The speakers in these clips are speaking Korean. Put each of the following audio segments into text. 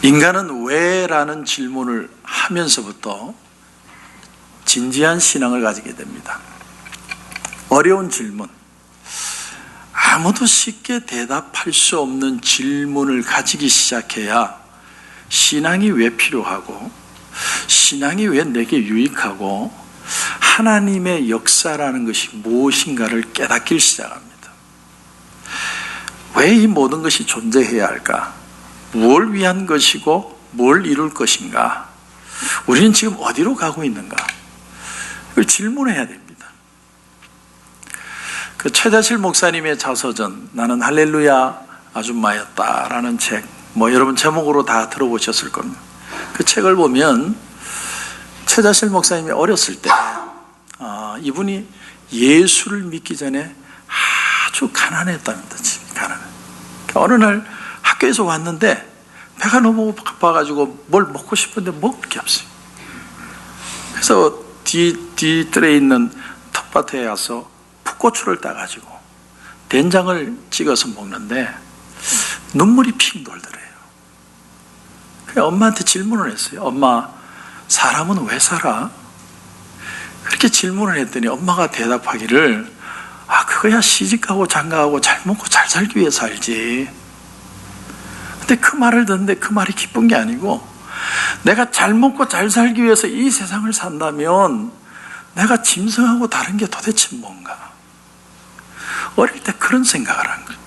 인간은 왜? 라는 질문을 하면서부터 진지한 신앙을 가지게 됩니다. 어려운 질문, 아무도 쉽게 대답할 수 없는 질문을 가지기 시작해야 신앙이 왜 필요하고, 신앙이 왜 내게 유익하고, 하나님의 역사라는 것이 무엇인가를 깨닫기 시작합니다. 왜 이 모든 것이 존재해야 할까? 뭘 위한 것이고 뭘 이룰 것인가? 우리는 지금 어디로 가고 있는가? 이걸 질문해야 됩니다. 그 최자실 목사님의 자서전 나는 할렐루야 아줌마였다라는 책, 여러분 제목으로 다 들어보셨을 겁니다. 그 책을 보면 최자실 목사님이 어렸을 때 이분이 예수를 믿기 전에 아주 가난했답니다. 집이 가난해. 어느 날 학교에서 왔는데 배가 너무 고파가지고 뭘 먹고 싶은데 먹을 게 없어요. 그래서 뒤뜰에 있는 텃밭에 와서 풋고추를 따가지고 된장을 찍어서 먹는데 눈물이 핑 돌더래요. 그래서 엄마한테 질문을 했어요. 엄마, 사람은 왜 살아? 그렇게 질문을 했더니 엄마가 대답하기를, 그거야 시집가고 장가가고 잘 먹고 잘 살기 위해 살지. 근데 그 말을 듣는데 그 말이 기쁜 게 아니고, 내가 잘 먹고 잘 살기 위해서 이 세상을 산다면 내가 짐승하고 다른 게 도대체 뭔가? 어릴 때 그런 생각을 한 거예요.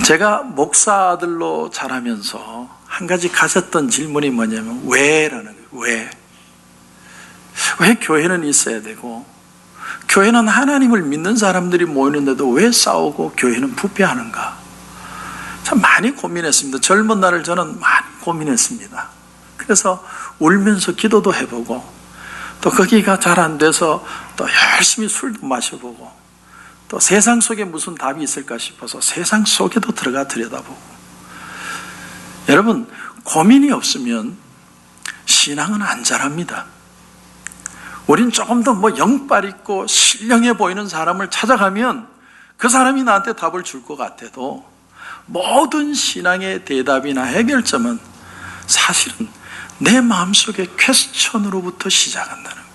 제가 목사 아들로 자라면서 한 가지 가졌던 질문이 뭐냐면 왜라는 거예요. 왜 교회는 있어야 되고, 교회는 하나님을 믿는 사람들이 모이는데도 왜 싸우고 교회는 부패하는가? 참 많이 고민했습니다. 젊은 날을 저는 많이 고민했습니다. 그래서 울면서 기도도 해보고, 또 거기가 잘 안 돼서 또 열심히 술도 마셔보고, 또 세상 속에 무슨 답이 있을까 싶어서 세상 속에도 들어가 들여다보고. 여러분, 고민이 없으면 신앙은 안 자랍니다. 우린 조금 더 영빨 있고 신령해 보이는 사람을 찾아가면 그 사람이 나한테 답을 줄 것 같아도 모든 신앙의 대답이나 해결점은 사실은 내 마음속의 퀘스천으로부터 시작한다는 거예요.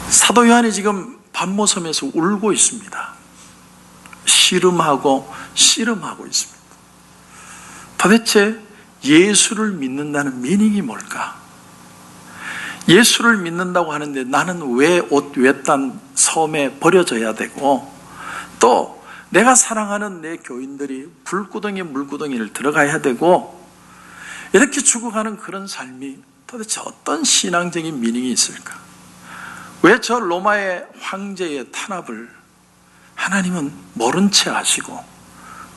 사도 요한이 지금 반모섬에서 울고 있습니다. 씨름하고 있습니다. 도대체 예수를 믿는다는 미닝이 뭘까? 예수를 믿는다고 하는데 나는 왜 옷 외딴 섬에 버려져야 되고, 또 내가 사랑하는 내 교인들이 불구덩이 물구덩이를 들어가야 되고, 이렇게 죽어가는 그런 삶이 도대체 어떤 신앙적인 미닝이 있을까? 왜 저 로마의 황제의 탄압을 하나님은 모른 채 하시고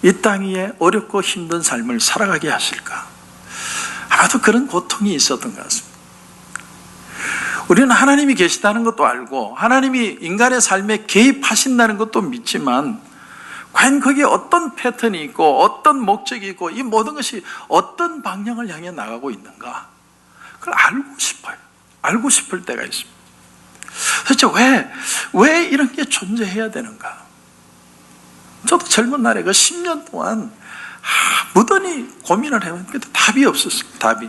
이 땅 위에 어렵고 힘든 삶을 살아가게 하실까? 아마도 그런 고통이 있었던 것 같습니다. 우리는 하나님이 계시다는 것도 알고 하나님이 인간의 삶에 개입하신다는 것도 믿지만, 과연 거기에 어떤 패턴이 있고 어떤 목적이 있고 이 모든 것이 어떤 방향을 향해 나가고 있는가, 그걸 알고 싶어요. 알고 싶을 때가 있습니다. 도대체 왜 이런 게 존재해야 되는가? 저도 젊은 날에 그 10년 동안 무던히 고민을 해봤는데 답이 없었어요. 답이.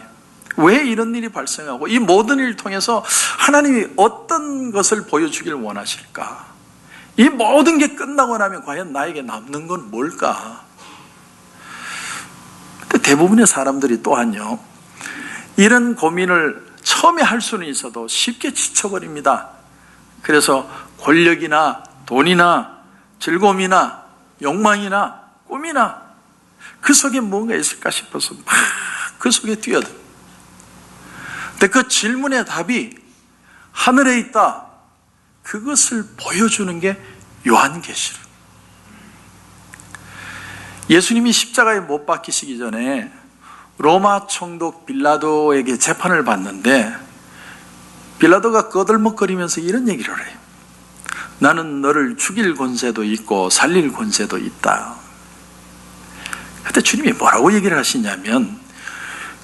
왜 이런 일이 발생하고 이 모든 일을 통해서 하나님이 어떤 것을 보여주길 원하실까? 이 모든 게 끝나고 나면 과연 나에게 남는 건 뭘까? 근데 대부분의 사람들이 또한요, 이런 고민을 처음에 할 수는 있어도 쉽게 지쳐버립니다. 그래서 권력이나 돈이나 즐거움이나 욕망이나 꿈이나 그 속에 뭔가 있을까 싶어서 막 그 속에 뛰어듭니다. 근데 그 질문의 답이 하늘에 있다. 그것을 보여주는 게 요한계시록. 예수님이 십자가에 못 박히시기 전에 로마 총독 빌라도에게 재판을 받는데, 빌라도가 거들먹거리면서 이런 얘기를 해요. 나는 너를 죽일 권세도 있고 살릴 권세도 있다. 그때 주님이 뭐라고 얘기를 하시냐면,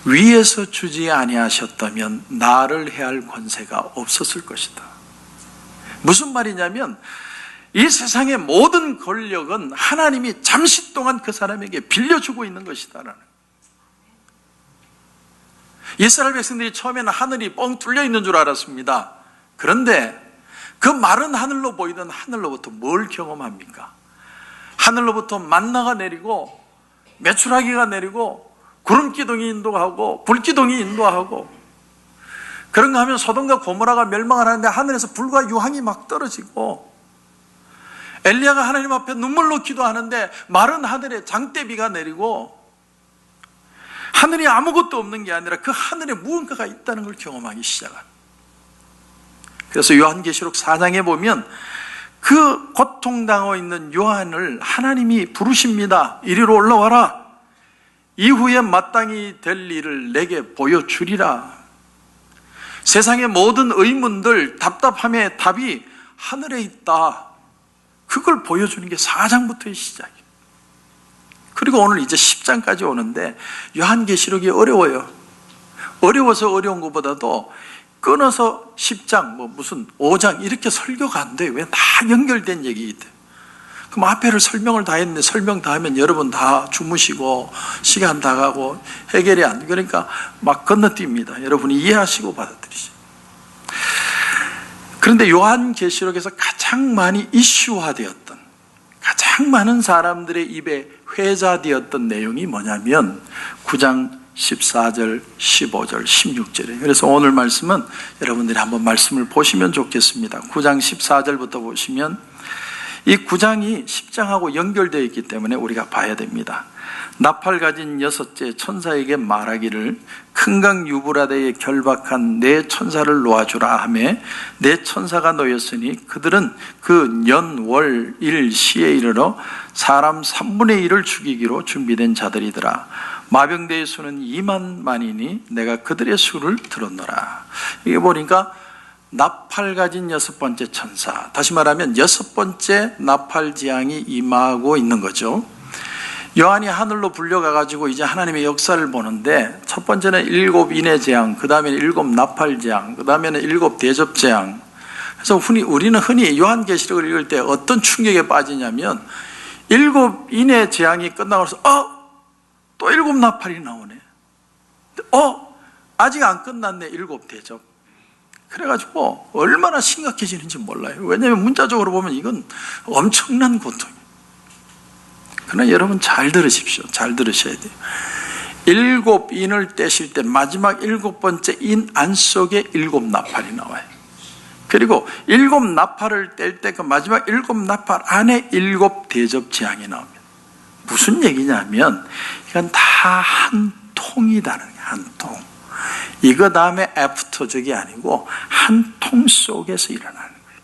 위에서 주지 아니하셨다면 나를 해할 권세가 없었을 것이다. 무슨 말이냐면, 이 세상의 모든 권력은 하나님이 잠시 동안 그 사람에게 빌려주고 있는 것이다라는. 이스라엘 백성들이 처음에는 하늘이 뻥 뚫려 있는 줄 알았습니다. 그런데 그 마른 하늘로 보이던 하늘로부터 뭘 경험합니까? 하늘로부터 만나가 내리고 메추라기가 내리고 구름기둥이 인도하고 불기둥이 인도하고, 그런가 하면 소돔과 고모라가 멸망을 하는데 하늘에서 불과 유황이 막 떨어지고, 엘리야가 하나님 앞에 눈물로 기도하는데 마른 하늘에 장대비가 내리고, 하늘이 아무것도 없는 게 아니라 그 하늘에 무언가가 있다는 걸 경험하기 시작합니다. 그래서 요한계시록 4장에 보면 그 고통당하고 있는 요한을 하나님이 부르십니다. 이리로 올라와라. 이후에 마땅히 될 일을 내게 보여주리라. 세상의 모든 의문들, 답답함의 답이 하늘에 있다. 그걸 보여주는 게 4장부터의 시작이에요. 그리고 오늘 이제 10장까지 오는데 요한계시록이 어려워요. 어려워서 어려운 것보다도 끊어서 10장, 무슨 5장 이렇게 설교가 안 돼요. 왜? 다 연결된 얘기이기 때문에. 그럼 앞에를 설명을 다 했는데 설명 다 하면 여러분 다 주무시고 시간 다 가고 해결이 안 돼. 그러니까 막 건너뜁니다. 여러분이 이해하시고 받아들이죠. 그런데 요한계시록에서 가장 많이 이슈화되었던, 가장 많은 사람들의 입에 회자되었던 내용이 뭐냐면 9장 14절, 15절, 16절이에요. 그래서 오늘 말씀은 여러분들이 한번 말씀을 보시면 좋겠습니다. 9장 14절부터 보시면 이 9장이 10장하고 연결되어 있기 때문에 우리가 봐야 됩니다. 나팔 가진 6째 천사에게 말하기를 큰 강 유브라데에 결박한 네 천사를 놓아주라 하며 네 천사가 놓였으니 그들은 그 년, 월, 일, 시에 이르러 사람 3분의 1을 죽이기로 준비된 자들이더라. 마병대의 수는 2만 만이니 내가 그들의 수를 들었노라. 이게 보니까 나팔 가진 6번째 천사, 다시 말하면 6번째 나팔 재앙이 임하고 있는 거죠. 요한이 하늘로 불려가가지고 이제 하나님의 역사를 보는데 첫 번째는 7 인의 재앙, 그 다음에는 7 나팔 재앙, 그 다음에는 7 대접 재앙. 그래서 우리는 흔히 요한계시록을 읽을 때 어떤 충격에 빠지냐면 7 인의 재앙이 끝나고 나서 또 7 나팔이 나오네. 아직 안 끝났네. 7 대접. 그래가지고 얼마나 심각해지는지 몰라요. 왜냐하면 문자적으로 보면 이건 엄청난 고통이에요. 그러나 여러분 잘 들으십시오. 잘 들으셔야 돼요. 7 인을 떼실 때 마지막 7번째 인 안속에 7 나팔이 나와요. 그리고 7 나팔을 뗄 때 그 마지막 7 나팔 안에 7 대접 재앙이 나옵니다. 무슨 얘기냐면 이건 다 한 통이다는 거예요. 한 통. 이거 다음에 애프터적이 아니고 한 통 속에서 일어나는 거예요.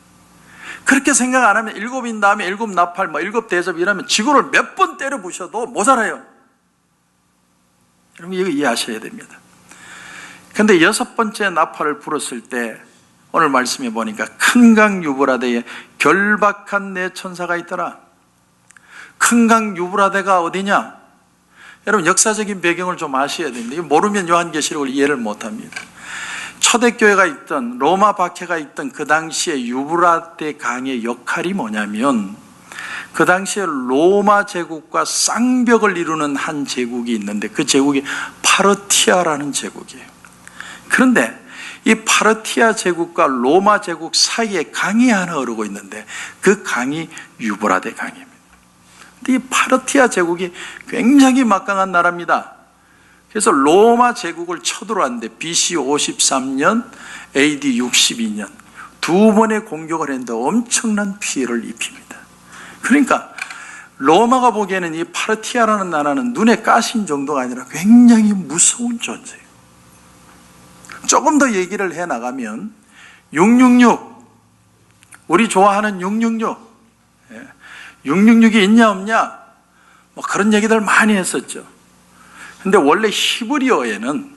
그렇게 생각 안 하면 7인 다음에 7 나팔, 7 대접 이라면 지구를 몇 번 때려 부셔도 모자라요. 여러분 이거 이해하셔야 됩니다. 그런데 6번째 나팔을 불었을 때 오늘 말씀해 보니까 큰 강 유브라데에 결박한 네 천사가 있더라. 큰 강 유브라데가 어디냐? 여러분 역사적인 배경을 좀 아셔야 됩니다. 모르면 요한계시록을 이해를 못합니다. 초대교회가 있던 로마 박해가 있던 그 당시에 유브라데 강의 역할이 뭐냐면 그 당시에 로마 제국과 쌍벽을 이루는 한 제국이 있는데 그 제국이 파르티아라는 제국이에요. 그런데 이 파르티아 제국과 로마 제국 사이에 강이 하나 흐르고 있는데 그 강이 유브라데 강입니다. 이 파르티아 제국이 굉장히 막강한 나라입니다. 그래서 로마 제국을 쳐들어왔는데 BC 53년, AD 62년 두 번의 공격을 했는데 엄청난 피해를 입힙니다. 그러니까 로마가 보기에는 이 파르티아라는 나라는 눈에 가신 정도가 아니라 굉장히 무서운 존재예요. 조금 더 얘기를 해나가면 666, 우리 좋아하는 666, 666이 있냐 없냐 그런 얘기들 많이 했었죠. 근데 원래 히브리어에는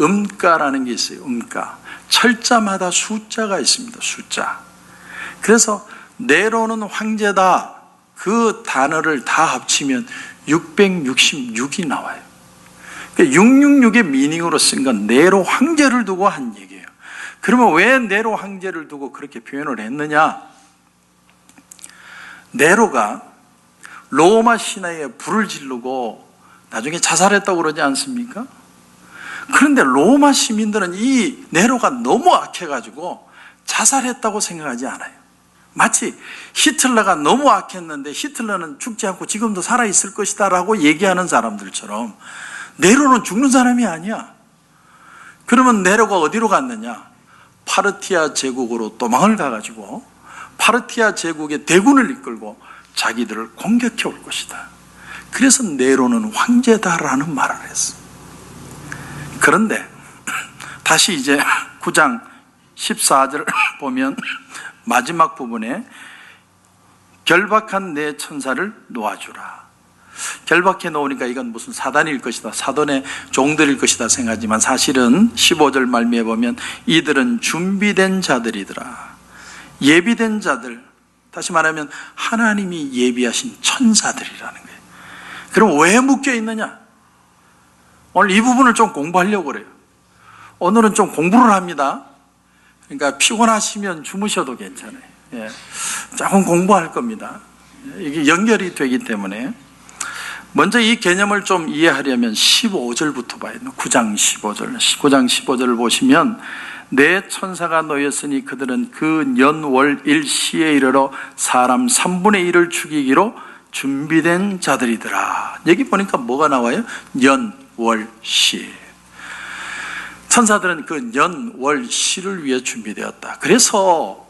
음가라는 게 있어요. 음가. 철자마다 숫자가 있습니다. 숫자. 그래서 네로는 황제다. 그 단어를 다 합치면 666이 나와요. 666의 미닝으로 쓴 건 네로 황제를 두고 한 얘기예요. 그러면 왜 네로 황제를 두고 그렇게 표현을 했느냐? 네로가 로마 신하에 불을 지르고 나중에 자살했다고 그러지 않습니까? 그런데 로마 시민들은 이 네로가 너무 악해가지고 자살했다고 생각하지 않아요. 마치 히틀러가 너무 악했는데 히틀러는 죽지 않고 지금도 살아있을 것이다 라고 얘기하는 사람들처럼 네로는 죽는 사람이 아니야. 그러면 네로가 어디로 갔느냐? 파르티아 제국으로 도망을 가가지고 파르티아 제국의 대군을 이끌고 자기들을 공격해 올 것이다. 그래서 네로는 황제다라는 말을 했어. 그런데 다시 이제 9장 14절을 보면 마지막 부분에 결박한 내 천사를 놓아주라. 결박해 놓으니까 이건 무슨 사단일 것이다, 사단의 종들일 것이다 생각하지만 사실은 15절 말미에 보면 이들은 준비된 자들이더라. 예비된 자들, 다시 말하면 하나님이 예비하신 천사들이라는 거예요. 그럼 왜 묶여 있느냐? 오늘 이 부분을 좀 공부하려고 그래요. 오늘은 좀 공부를 합니다. 그러니까 피곤하시면 주무셔도 괜찮아요. 예. 조금 공부할 겁니다. 이게 연결이 되기 때문에. 먼저 이 개념을 좀 이해하려면 15절부터 봐야 돼요. 9장 15절. 9장 15절을 보시면 내 천사가 놓였으니 그들은 그 년, 월, 일, 시에 이르러 사람 3분의 1을 죽이기로 준비된 자들이더라. 여기 보니까 뭐가 나와요? 년, 월, 시. 천사들은 그 년, 월, 시를 위해 준비되었다. 그래서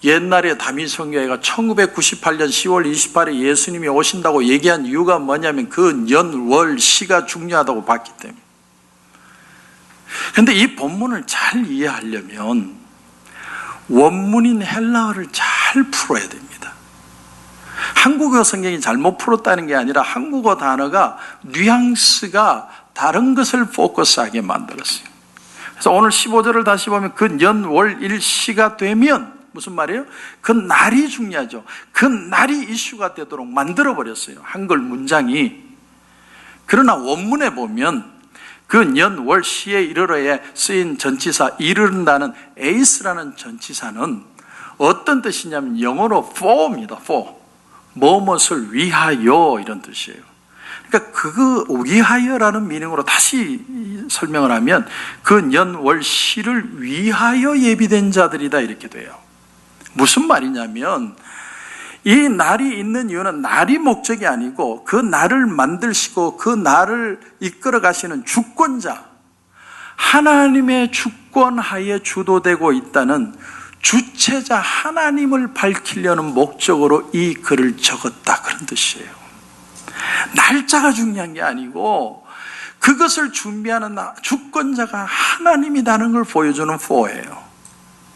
옛날에 다민성교회가 1998년 10월 28일에 예수님이 오신다고 얘기한 이유가 뭐냐면 그 년, 월, 시가 중요하다고 봤기 때문에. 그런데 이 본문을 잘 이해하려면 원문인 헬라어를 잘 풀어야 됩니다. 한국어 성경이 잘못 풀었다는 게 아니라 한국어 단어가 뉘앙스가 다른 것을 포커스하게 만들었어요. 그래서 오늘 15절을 다시 보면 그 년, 월, 일, 시가 되면 무슨 말이에요? 그 날이 중요하죠. 그 날이 이슈가 되도록 만들어버렸어요. 한글 문장이. 그러나 원문에 보면 그 년, 월, 시에 이르러에 쓰인 전치사 이르른다는 에이스라는 전치사는 어떤 뜻이냐면 영어로 for입니다. for. 무엇을 위하여 이런 뜻이에요. 그러니까 그 위하여라는 미닝으로 다시 설명을 하면 그 년, 월, 시를 위하여 예비된 자들이다 이렇게 돼요. 무슨 말이냐면 이 날이 있는 이유는 날이 목적이 아니고 그 날을 만드시고 그 날을 이끌어 가시는 주권자, 하나님의 주권하에 주도되고 있다는 주체자 하나님을 밝히려는 목적으로 이 글을 적었다 그런 뜻이에요. 날짜가 중요한 게 아니고 그것을 준비하는 주권자가 하나님이라는 걸 보여주는 for예요.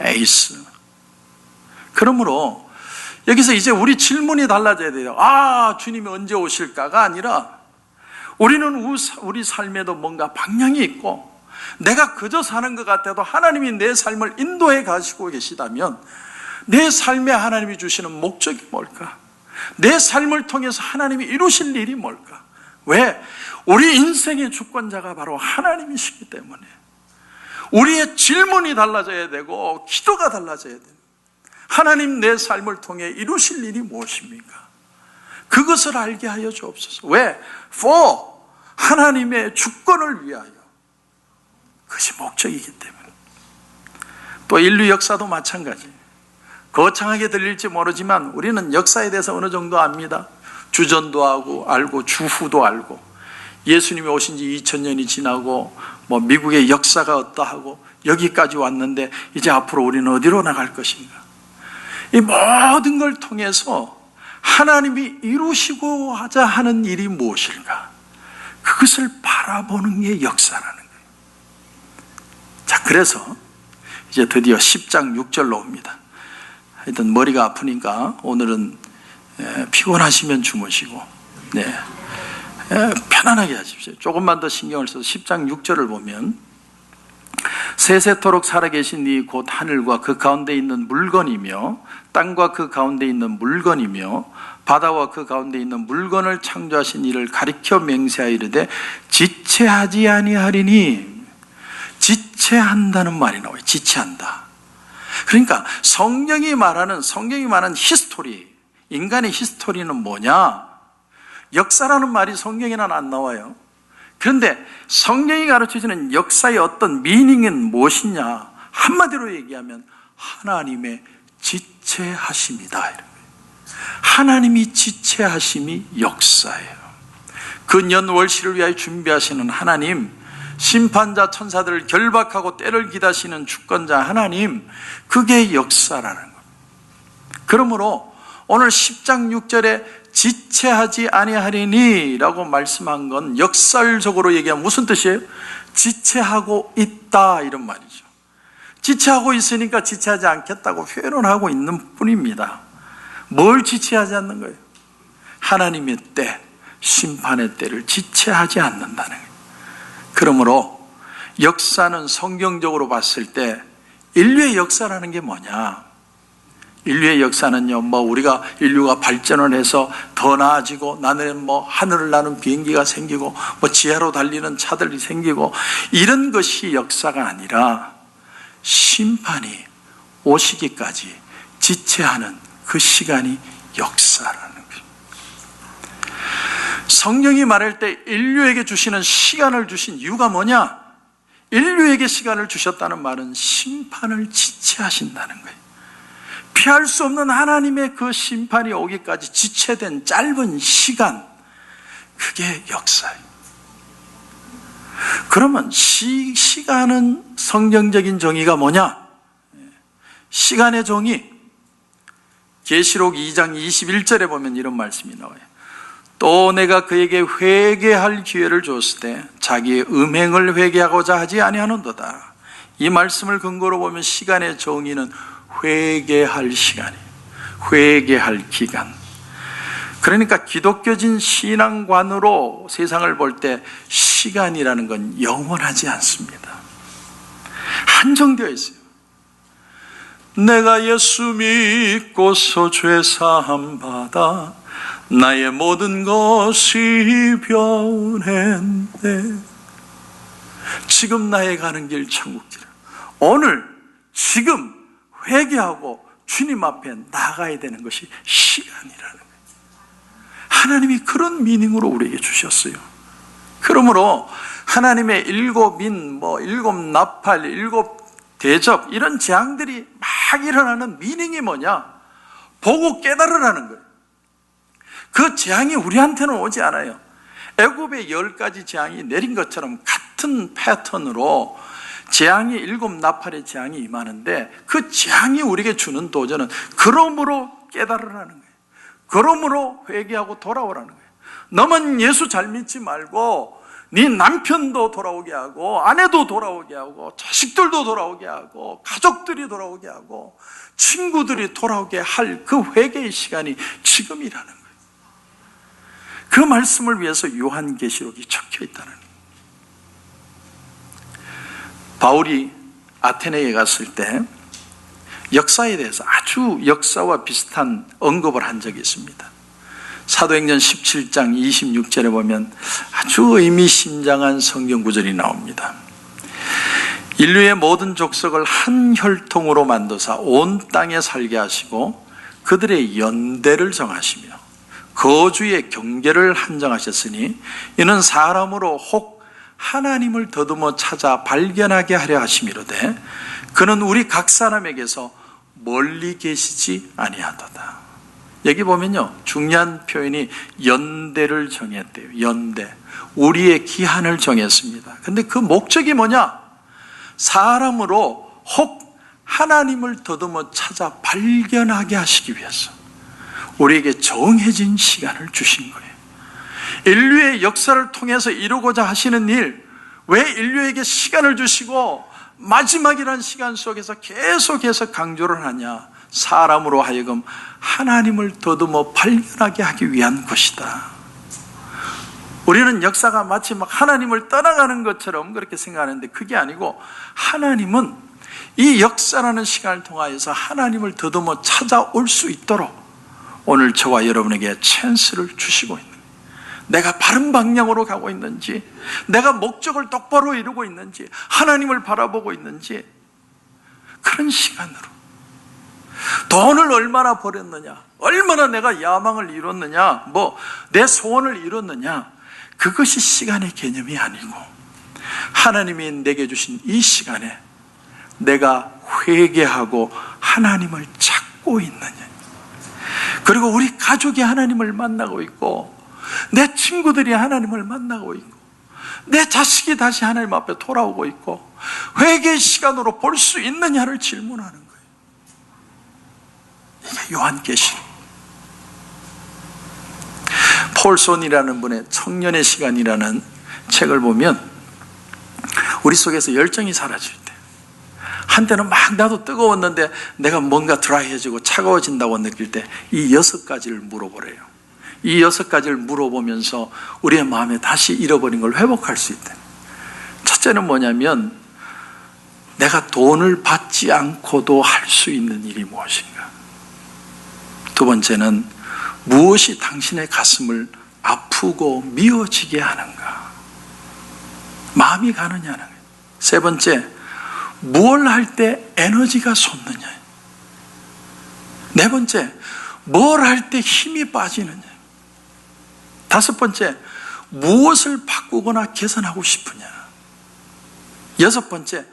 에이스. 그러므로 여기서 이제 우리 질문이 달라져야 돼요. 아, 주님이 언제 오실까가 아니라 우리는 우리 삶에도 뭔가 방향이 있고 내가 그저 사는 것 같아도 하나님이 내 삶을 인도해 가시고 계시다면 내 삶에 하나님이 주시는 목적이 뭘까? 내 삶을 통해서 하나님이 이루실 일이 뭘까? 왜? 우리 인생의 주권자가 바로 하나님이시기 때문에 우리의 질문이 달라져야 되고 기도가 달라져야 돼요. 하나님 내 삶을 통해 이루실 일이 무엇입니까? 그것을 알게 하여 주옵소서. 왜? for 하나님의 주권을 위하여. 그것이 목적이기 때문에. 또 인류 역사도 마찬가지. 거창하게 들릴지 모르지만 우리는 역사에 대해서 어느 정도 압니다. 주전도 알고 주후도 알고 예수님이 오신 지 2000년이 지나고 미국의 역사가 어떠하고 여기까지 왔는데 이제 앞으로 우리는 어디로 나갈 것인가? 이 모든 걸 통해서 하나님이 이루시고 하자 하는 일이 무엇일까? 그것을 바라보는 게 역사라는 거예요. 자, 그래서 이제 드디어 10장 6절로 옵니다. 하여튼 머리가 아프니까 오늘은 피곤하시면 주무시고 편안하게 하십시오. 조금만 더 신경을 써서 10장 6절을 보면 세세토록 살아계신 이 곧 하늘과 그 가운데 있는 물건이며 땅과 그 가운데 있는 물건이며 바다와 그 가운데 있는 물건을 창조하신 이를 가리켜 맹세하여 이르되 지체하지 아니하리니. 지체한다는 말이 나와요. 지체한다. 그러니까 성경이 말하는 히스토리, 인간의 히스토리는 뭐냐? 역사라는 말이 성경에는 안 나와요. 그런데 성경이 가르쳐주는 역사의 어떤 미닝은 무엇이냐? 한마디로 얘기하면 하나님의 지체하심이다. 하나님이 지체하심이 역사예요. 근연월시를 위하여 준비하시는 하나님, 심판자 천사들을 결박하고 때를 기다시는 주권자 하나님, 그게 역사라는 겁니다. 그러므로 오늘 10장 6절에 지체하지 아니하리니 라고 말씀한 건 역설적으로 얘기하면 무슨 뜻이에요? 지체하고 있다, 이런 말이죠. 지체하고 있으니까 지체하지 않겠다고 표현을 하고 있는 뿐입니다. 뭘 지체하지 않는 거예요? 하나님의 때, 심판의 때를 지체하지 않는다는 거예요. 그러므로 역사는 성경적으로 봤을 때 인류의 역사라는 게 뭐냐? 인류의 역사는요, 우리가 인류가 발전을 해서 더 나아지고, 나는 하늘을 나는 비행기가 생기고, 지하로 달리는 차들이 생기고, 이런 것이 역사가 아니라 심판이 오시기까지 지체하는 그 시간이 역사라는 거예요. 성경이 말할 때 인류에게 주시는 시간을 주신 이유가 뭐냐? 인류에게 시간을 주셨다는 말은 심판을 지체하신다는 거예요. 피할 수 없는 하나님의 그 심판이 오기까지 지체된 짧은 시간, 그게 역사예요. 그러면 시간은 성경적인 정의가 뭐냐? 시간의 정의, 계시록 2장 21절에 보면 이런 말씀이 나와요. 또 내가 그에게 회개할 기회를 줬을 때 자기의 음행을 회개하고자 하지 아니하는도다. 이 말씀을 근거로 보면 시간의 정의는 회개할 시간이에요. 회개할 기간. 그러니까 기독교진 신앙관으로 세상을 볼 때 시간이라는 건 영원하지 않습니다. 한정되어 있어요. 내가 예수 믿고서 죄사함 받아 나의 모든 것이 변했네. 지금 나의 가는 길 천국길, 오늘 지금 회개하고 주님 앞에 나가야 되는 것이 시간이라는 거예요. 하나님이 그런 미닝으로 우리에게 주셨어요. 그러므로 하나님의 일곱 나팔, 일곱 대접, 이런 재앙들이 막 일어나는 미닝이 뭐냐? 보고 깨달으라는 거예요. 그 재앙이 우리한테는 오지 않아요. 애굽의 10가지 재앙이 내린 것처럼 같은 패턴으로 재앙이, 일곱 나팔의 재앙이 임하는데, 그 재앙이 우리에게 주는 도전은 그러므로 깨달으라는 거예요. 그러므로 회개하고 돌아오라는 거예요. 너만 예수 잘 믿지 말고 네 남편도 돌아오게 하고, 아내도 돌아오게 하고, 자식들도 돌아오게 하고, 가족들이 돌아오게 하고, 친구들이 돌아오게 할 그 회개의 시간이 지금이라는 거예요. 그 말씀을 위해서 요한계시록이 적혀 있다는 거예요. 바울이 아테네에 갔을 때 역사에 대해서 아주 역사와 비슷한 언급을 한 적이 있습니다. 사도행전 17장 26절에 보면 아주 의미심장한 성경 구절이 나옵니다. 인류의 모든 족속을 한 혈통으로 만드사 온 땅에 살게 하시고 그들의 연대를 정하시며 거주의 경계를 한정하셨으니 이는 사람으로 혹 하나님을 더듬어 찾아 발견하게 하려 하심이로되 그는 우리 각 사람에게서 멀리 계시지 아니하도다. 여기 보면요, 중요한 표현이 연대를 정했대요. 연대, 우리의 기한을 정했습니다. 근데 그 목적이 뭐냐? 사람으로 혹 하나님을 더듬어 찾아 발견하게 하시기 위해서 우리에게 정해진 시간을 주신 거예요. 인류의 역사를 통해서 이루고자 하시는 일, 왜 인류에게 시간을 주시고 마지막이라는 시간 속에서 계속해서 강조를 하냐? 사람으로 하여금 하나님을 더듬어 발견하게 하기 위한 것이다. 우리는 역사가 마치 막 하나님을 떠나가는 것처럼 그렇게 생각하는데 그게 아니고, 하나님은 이 역사라는 시간을 통하여서 하나님을 더듬어 찾아올 수 있도록 오늘 저와 여러분에게 찬스를 주시고 있는 거예요. 내가 바른 방향으로 가고 있는지, 내가 목적을 똑바로 이루고 있는지, 하나님을 바라보고 있는지, 그런 시간으로. 돈을 얼마나 벌였느냐, 얼마나 내가 야망을 이뤘느냐, 내 소원을 이뤘느냐, 그것이 시간의 개념이 아니고 하나님이 내게 주신 이 시간에 내가 회개하고 하나님을 찾고 있느냐, 그리고 우리 가족이 하나님을 만나고 있고 내 친구들이 하나님을 만나고 있고 내 자식이 다시 하나님 앞에 돌아오고 있고 회개의 시간으로 볼 수 있느냐를 질문하는 거예요. 이게 요한계시록. 폴손이라는 분의 청년의 시간이라는 책을 보면 우리 속에서 열정이 사라질 때, 한때는 막 나도 뜨거웠는데 내가 뭔가 드라이해지고 차가워진다고 느낄 때 이 6가지를 물어보래요. 이 6가지를 물어보면서 우리의 마음에 다시 잃어버린 걸 회복할 수 있다. 첫째는 뭐냐면, 내가 돈을 받지 않고도 할 수 있는 일이 무엇인가. 두 번째는 무엇이 당신의 가슴을 아프고 미워지게 하는가, 마음이 가느냐는 거예요. 세 번째, 무엇을 할 때 에너지가 솟느냐. 네 번째, 뭘 할 때 힘이 빠지느냐. 다섯 번째, 무엇을 바꾸거나 개선하고 싶으냐. 여섯 번째,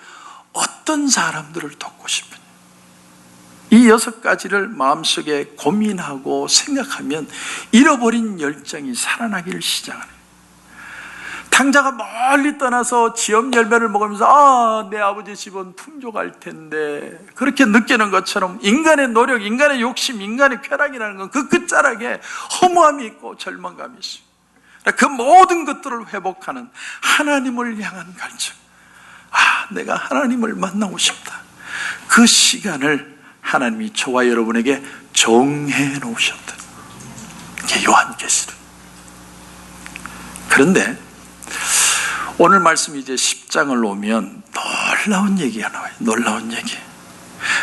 어떤 사람들을 돕고 싶으냐. 이 6가지를 마음속에 고민하고 생각하면 잃어버린 열정이 살아나기를 시작하네요. 탕자가 멀리 떠나서 지업 열매를 먹으면서 내 아버지 집은 풍족할 텐데, 그렇게 느끼는 것처럼 인간의 노력, 인간의 욕심, 인간의 쾌락이라는 건 그 끝자락에 허무함이 있고 절망감이 있어요. 그 모든 것들을 회복하는 하나님을 향한 갈증, 내가 하나님을 만나고 싶다. 그 시간을 하나님이 저와 여러분에게 정해 놓으셨다. 이게 요한계시록. 그런데 오늘 말씀 이제 10장을 오면 놀라운 얘기가 나와요. 놀라운 얘기.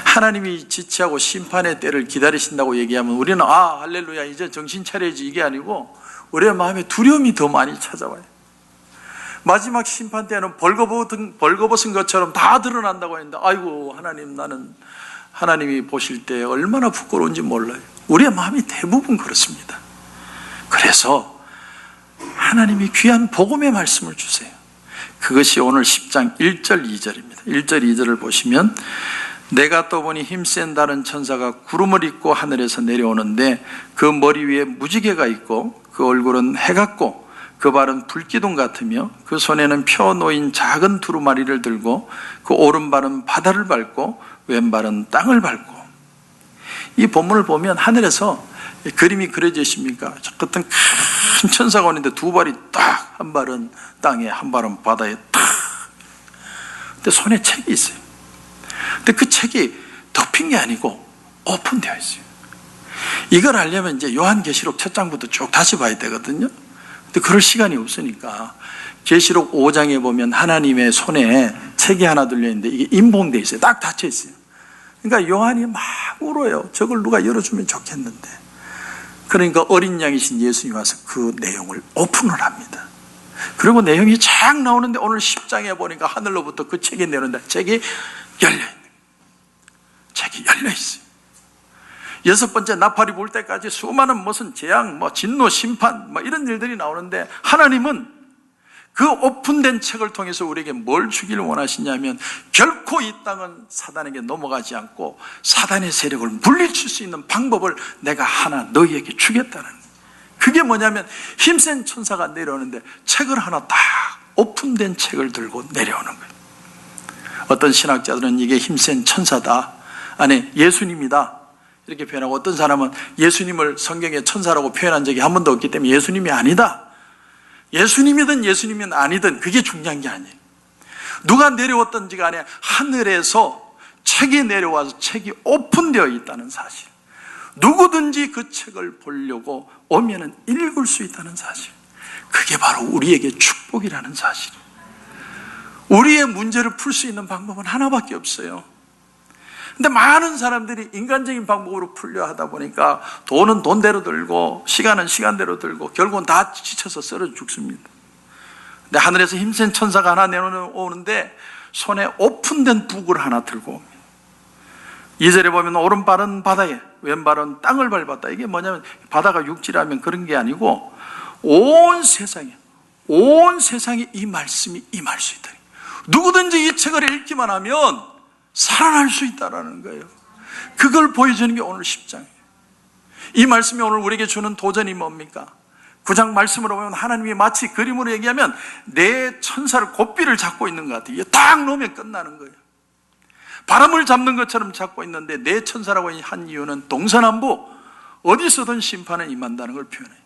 하나님이 지체하고 심판의 때를 기다리신다고 얘기하면 우리는 할렐루야 이제 정신 차려야지, 이게 아니고 우리의 마음에 두려움이 더 많이 찾아와요. 마지막 심판 때는 벌거벗은 것처럼 다 드러난다고 했는데, 아이고 하나님, 나는 하나님이 보실 때 얼마나 부끄러운지 몰라요. 우리의 마음이 대부분 그렇습니다. 그래서 하나님이 귀한 복음의 말씀을 주세요. 그것이 오늘 10장 1절 2절입니다. 1절 2절을 보시면, 내가 또 보니 힘센 다른 천사가 구름을 입고 하늘에서 내려오는데 그 머리 위에 무지개가 있고 그 얼굴은 해 같고 그 발은 불기둥 같으며 그 손에는 펴 놓인 작은 두루마리를 들고 그 오른발은 바다를 밟고 왼발은 땅을 밟고. 이 본문을 보면 하늘에서 그림이 그려져 있습니까? 어떤 큰 천사가 오는데 두 발이 딱, 한 발은 땅에 한 발은 바다에 딱. 근데 손에 책이 있어요. 근데 그 책이 덮인 게 아니고 오픈되어 있어요. 이걸 알려면 이제 요한계시록 첫 장부터 쭉 다시 봐야 되거든요. 근데 그럴 시간이 없으니까 계시록 5장에 보면 하나님의 손에 책이 하나 들려있는데 이게 임봉되어 있어요. 딱 닫혀 있어요. 그러니까 요한이 막 울어요. 저걸 누가 열어주면 좋겠는데. 그러니까 어린 양이신 예수님이 와서 그 내용을 오픈을 합니다. 그리고 내용이 쫙 나오는데 오늘 10장에 보니까 하늘로부터 그 책이 내려오는데 책이 열려있는 거예요. 책이 열려있어요. 6번째 나팔이 불 때까지 수많은 무슨 재앙, 진노, 심판, 이런 일들이 나오는데, 하나님은 그 오픈된 책을 통해서 우리에게 뭘 주기를 원하시냐면, 결코 이 땅은 사단에게 넘어가지 않고 사단의 세력을 물리칠 수 있는 방법을 내가 하나 너희에게 주겠다는 거예요. 그게 뭐냐면, 힘센 천사가 내려오는데 책을 하나 딱 오픈된 책을 들고 내려오는 거예요. 어떤 신학자들은 이게 힘센 천사다, 아니 예수님이다 이렇게 표현하고, 어떤 사람은 예수님을 성경에 천사라고 표현한 적이 한 번도 없기 때문에 예수님이 아니다. 예수님이든 예수님이 아니든 그게 중요한 게 아니에요. 누가 내려왔든지 간에 하늘에서 책이 내려와서 책이 오픈되어 있다는 사실, 누구든지 그 책을 보려고 오면은 읽을 수 있다는 사실, 그게 바로 우리에게 축복이라는 사실. 우리의 문제를 풀 수 있는 방법은 하나밖에 없어요. 근데 많은 사람들이 인간적인 방법으로 풀려 하다 보니까 돈은 돈대로 들고 시간은 시간대로 들고 결국은 다 지쳐서 쓰러져 죽습니다. 근데 하늘에서 힘센 천사가 하나 내려오는데 손에 오픈된 북을 하나 들고 옵니다. 2절에 보면 오른발은 바다에, 왼발은 땅을 밟았다. 이게 뭐냐면 바다가 육지라면 그런 게 아니고 온 세상에 이 말씀이 임할 수 있다. 누구든지 이 책을 읽기만 하면 살아날 수 있다라는 거예요. 그걸 보여주는 게 오늘 10장이에요. 이 말씀이 오늘 우리에게 주는 도전이 뭡니까? 9장 말씀으로 보면 하나님이 마치 그림으로 얘기하면 내 천사를 고삐를 잡고 있는 것 같아요. 딱 놓으면 끝나는 거예요. 바람을 잡는 것처럼 잡고 있는데 내 천사라고 한 이유는 동서남북 어디서든 심판은 임한다는 걸 표현해요.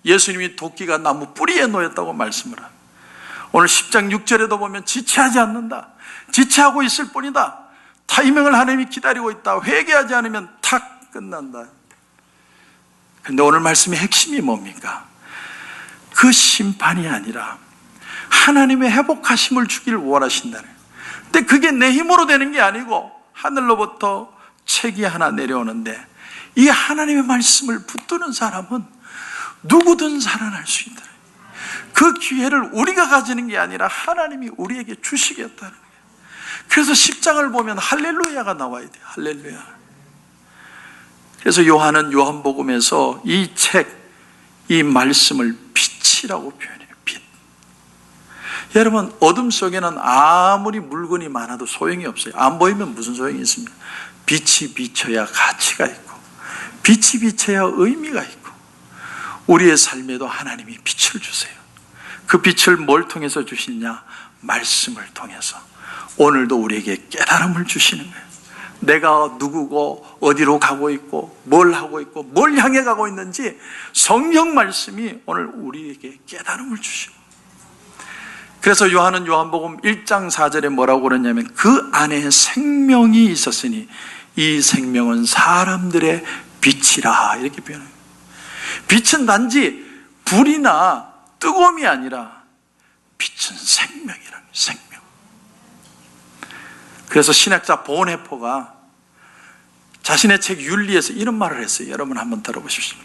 예수님이 도끼가 나무 뿌리에 놓였다고 말씀을 합니다. 오늘 10장 6절에도 보면 지체하지 않는다. 지체하고 있을 뿐이다. 타이밍을 하나님이 기다리고 있다. 회개하지 않으면 탁 끝난다. 그런데 오늘 말씀의 핵심이 뭡니까? 그 심판이 아니라 하나님의 회복하심을 주기를 원하신다는 거예요. 근데 그게 내 힘으로 되는 게 아니고 하늘로부터 책이 하나 내려오는데 이 하나님의 말씀을 붙드는 사람은 누구든 살아날 수 있다. 그 기회를 우리가 가지는 게 아니라 하나님이 우리에게 주시겠다는 거예요. 그래서 10장을 보면 할렐루야가 나와야 돼요. 할렐루야. 그래서 요한은 요한복음에서 이 책, 이 말씀을 빛이라고 표현해요. 빛. 여러분, 어둠 속에는 아무리 물건이 많아도 소용이 없어요. 안 보이면 무슨 소용이 있습니까? 빛이 비쳐야 가치가 있고, 빛이 비쳐야 의미가 있고, 우리의 삶에도 하나님이 빛을 주세요. 그 빛을 뭘 통해서 주시냐? 말씀을 통해서. 오늘도 우리에게 깨달음을 주시는 거예요. 내가 누구고 어디로 가고 있고 뭘 하고 있고 뭘 향해 가고 있는지 성경 말씀이 오늘 우리에게 깨달음을 주시고, 그래서 요한은 요한복음 1장 4절에 뭐라고 그러냐면 그 안에 생명이 있었으니 이 생명은 사람들의 빛이라 이렇게 표현해요. 빛은 단지 불이나 뜨거움이 아니라 빛은 생명이라는 생명. 그래서 신학자 보네포가 자신의 책 윤리에서 이런 말을 했어요. 여러분 한번 들어보십시오.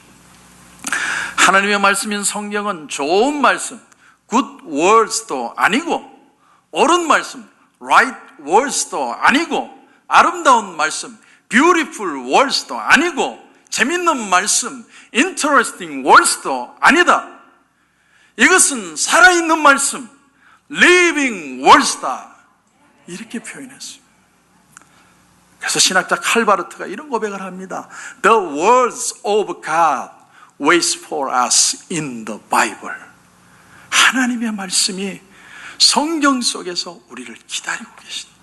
하나님의 말씀인 성경은 좋은 말씀, good words도 아니고, 옳은 말씀, right words도 아니고, 아름다운 말씀, beautiful words도 아니고, 재밌는 말씀, interesting words도 아니다. 이것은 살아있는 말씀, living words다. 이렇게 표현했어요. 그래서 신학자 칼바르트가 이런 고백을 합니다. The words of God waits for us in the Bible. 하나님의 말씀이 성경 속에서 우리를 기다리고 계십니다.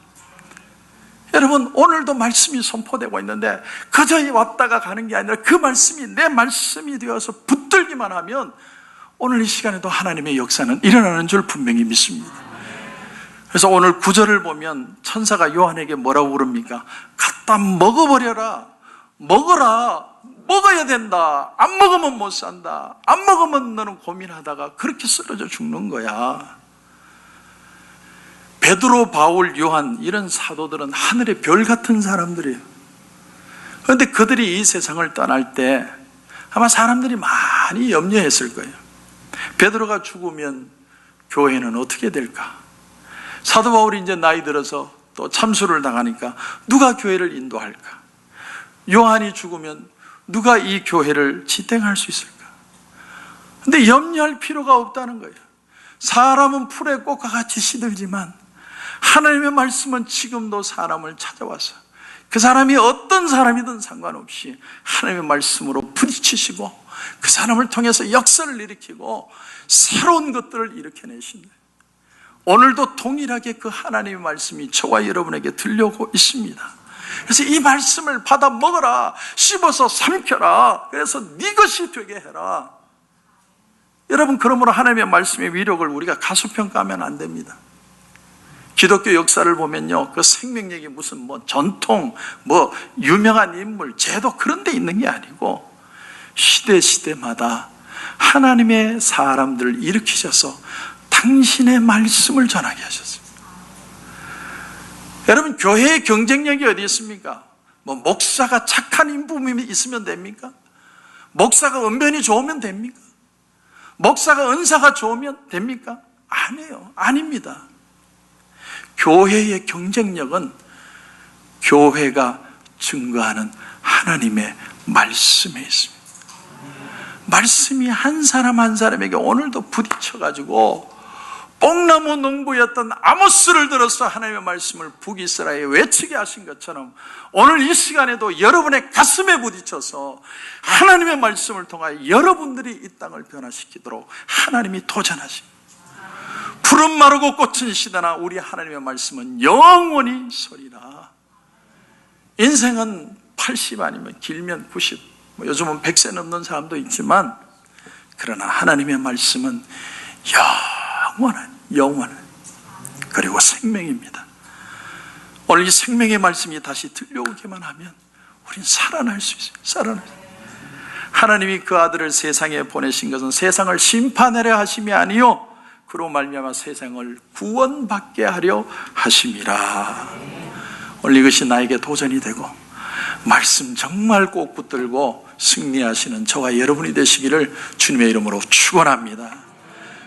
여러분, 오늘도 말씀이 선포되고 있는데 그저 왔다가 가는 게 아니라 그 말씀이 내 말씀이 되어서 붙들기만 하면 오늘 이 시간에도 하나님의 역사는 일어나는 줄 분명히 믿습니다. 그래서 오늘 9절을 보면 천사가 요한에게 뭐라고 그럽니까? 갖다 먹어버려라. 먹어라. 먹어야 된다. 안 먹으면 못 산다. 안 먹으면 너는 고민하다가 그렇게 쓰러져 죽는 거야. 베드로, 바울, 요한 이런 사도들은 하늘의 별 같은 사람들이에요. 그런데 그들이 이 세상을 떠날 때 아마 사람들이 많이 염려했을 거예요. 베드로가 죽으면 교회는 어떻게 될까? 사도 바울이 이제 나이 들어서 또 참수를 당하니까 누가 교회를 인도할까? 요한이 죽으면 누가 이 교회를 지탱할 수 있을까? 근데 염려할 필요가 없다는 거예요. 사람은 풀의 꽃과 같이 시들지만 하나님의 말씀은 지금도 사람을 찾아와서 그 사람이 어떤 사람이든 상관없이 하나님의 말씀으로 부딪히시고 그 사람을 통해서 역사를 일으키고 새로운 것들을 일으켜내신다. 오늘도 동일하게 그 하나님의 말씀이 저와 여러분에게 들려오고 있습니다. 그래서 이 말씀을 받아 먹어라. 씹어서 삼켜라. 그래서 네 것이 되게 해라. 여러분, 그러므로 하나님의 말씀의 위력을 우리가 가소평가하면 안 됩니다. 기독교 역사를 보면요, 그 생명력이 무슨 전통, 유명한 인물, 제도 그런 데 있는 게 아니고 시대마다 하나님의 사람들을 일으키셔서 당신의 말씀을 전하게 하셨어요. 여러분, 교회의 경쟁력이 어디 있습니까? 목사가 착한 인품이 있으면 됩니까? 목사가 언변이 좋으면 됩니까? 목사가 은사가 좋으면 됩니까? 아니에요. 아닙니다. 교회의 경쟁력은 교회가 증거하는 하나님의 말씀에 있습니다. 말씀이 한 사람 한 사람에게 오늘도 부딪혀가지고 뽕나무 농부였던 아모스를 들어서 하나님의 말씀을 북이스라엘에 외치게 하신 것처럼 오늘 이 시간에도 여러분의 가슴에 부딪혀서 하나님의 말씀을 통하여 여러분들이 이 땅을 변화시키도록 하나님이 도전하십니다. 푸른 마르고 꽃은 시다나 우리 하나님의 말씀은 영원히 서리라. 인생은 80 아니면 길면 90, 요즘은 100세 넘는 사람도 있지만, 그러나 하나님의 말씀은 영원한 그리고 생명입니다. 오늘 이 생명의 말씀이 다시 들려오기만 하면 우린 살아날 수 있어요. 하나님이 그 아들을 세상에 보내신 것은 세상을 심판하려 하심이 아니요 그로 말미암아 세상을 구원받게 하려 하심이라. 오늘 이것이 나에게 도전이 되고 말씀 정말 꼭 붙들고 승리하시는 저와 여러분이 되시기를 주님의 이름으로 축원합니다.